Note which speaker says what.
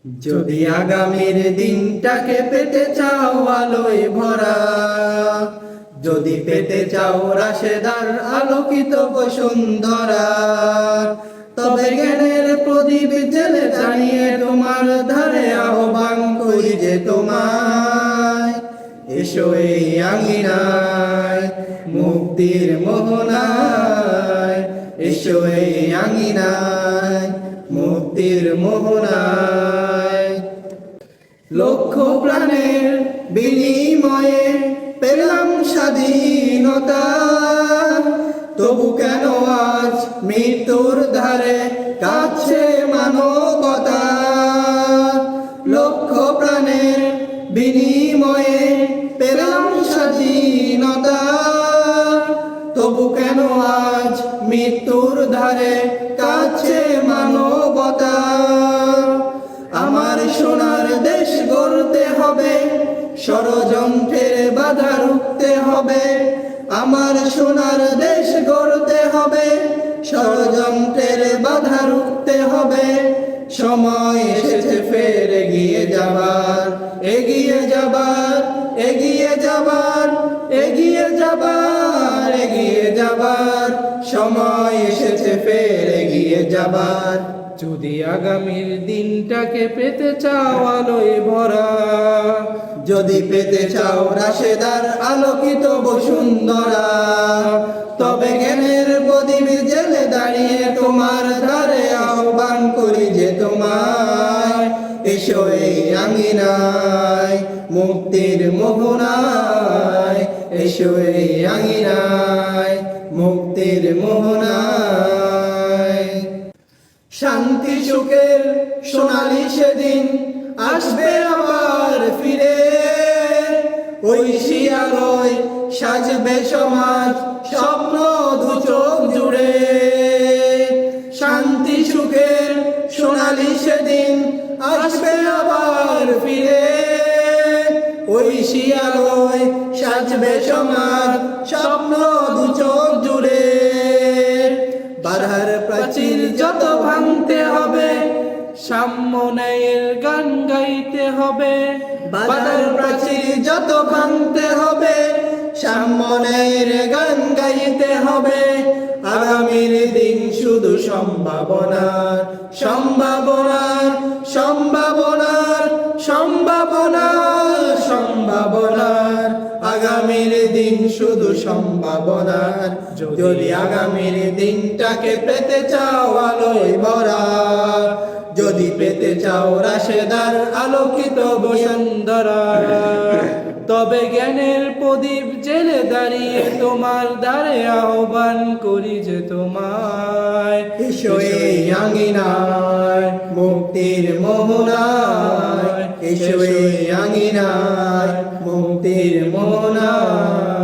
Speaker 1: যদি আগামীর দিনটাকে পেতে চাও আলোয় ভরা, যদি পেতে চাও রাশেদার আলোকিত বসুন্ধরা, তবে জ্ঞানের প্রদীপ জেলে জানিয়ে তোমার ধারে আহ্বান করি যে তোমায়, এসো এই আঙিনায় মুক্তির মোহনায়, এসো এই আঙিনায় মুক্তির মোহনায়। লক্ষ প্রাণের বিনিময়ে পেলাম স্বাধীনতা, তবু কেন আজ মৃত্যুর ধারে কাছে মানবতা। লক্ষ প্রাণের বিনিময়ে পেলাম স্বাধীনতা, তবু কেন আজ মৃত্যুর ধারে কাছে মানবতা। আমার সোনার দেশ গড়তে হবে, ষড়যন্ত্রের বাধা রুখতে হবে। আমার সোনার দেশ গড়তে হবে, ষড়যন্ত্রের বাধা রুখতে হবে। সময় এসেছে ফের এগিয়ে যাবার, এগিয়ে যাবার, এগিয়ে যাবার, এগিয়ে যাবার, এগিয়ে যাবার। সময় এসেছে ফের এগিয়ে যাবার।
Speaker 2: যদি আগামীর দিনটাকে পেতে চাও আলোয় ভরা,
Speaker 1: যদি পেতে চাও রাশেদার আলোকিত বসুন্ধরা, তবে জ্ঞানের প্রদীপ জেলে দাঁড়িয়ে তোমার ধারে আহ্বান করি যে তোমায়, এসো এই আঙিনায় মুক্তির মোহনায়, এসো এই আঙিনায় মুক্তির মোহনায়। শান্তি সুখের সোনালি সেদিন আসবে আবার ফিরে, ঐশী আলোয় সাজবে সমাজ স্বপ্ন দু চোখ জুড়ে। শান্তি সুখের সোনালি সেদিন আসবে আবার ফিরে, ঐশী আলোয় সাজবে সমাজ স্বপ্ন দু চোখ জুড়ে। বাধার প্রাচীর যত ভাঙতে হবে,
Speaker 2: সাম্যের গান গাইতে হবে।
Speaker 1: বাধার প্রাচীর যত ভাঙতে হবে, সাম্যের গান গাইতে হবে। আগামীর দিন শুধু সম্ভাবনার, সম্ভাবনার, সম্ভাবনার, সম্ভাবনার, সম্ভাবনার। আগামীর দিন শুধু সম্ভাবনার। যদি আগামীর দিনটাকে পেতে চাও আলোয় ভরা, যদি পেতে চাও রাশেদার আলোকিত বসুন্ধরা,
Speaker 2: তবে জ্ঞানের প্রদীপ জেলে দাঁড়িয়ে তোমার দ্বারে আহ্বান করি যে তোমায়,
Speaker 1: এসো এই আঙিনায় মুক্তির মোহনায়, এসো এই আঙিনায় মুক্তির মোহনায়।